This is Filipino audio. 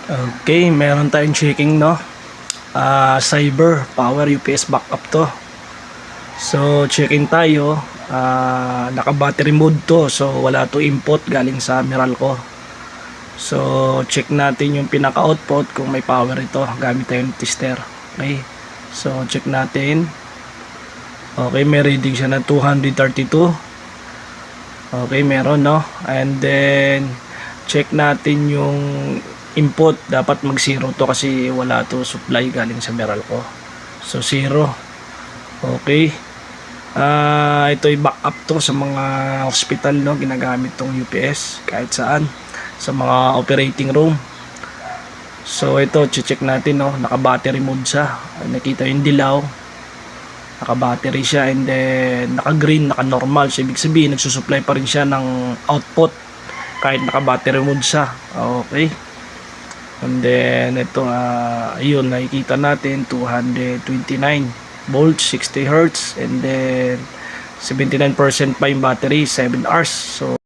Okay, meron tayong checking, no? Cyber power UPS backup to. So checking tayo. Naka battery mode to, so wala to input galing sa Meralco. So check natin yung pinaka output kung may power ito gamit tayong tester. Okay, so check natin. Okay, may reading siya na 232. Okay, meron, no? And then check natin yung input. Dapat mag 0 to kasi wala to supply galing sa Meralco. So 0. Okay. Ito ay backup to sa mga hospital, no? Ginagamit tong UPS kahit saan sa mga operating room. So ito, check natin, no? Naka battery mode siya. Nakita yung dilaw. Naka battery siya, and then naka green, naka normal. So ibig sabihin nagsusupply pa rin siya ng output kahit naka battery mode siya. Okay. And then ito, ayun, nakikita natin 229 volts, 60 Hz, and then 79% pa yung battery, 7 hours. So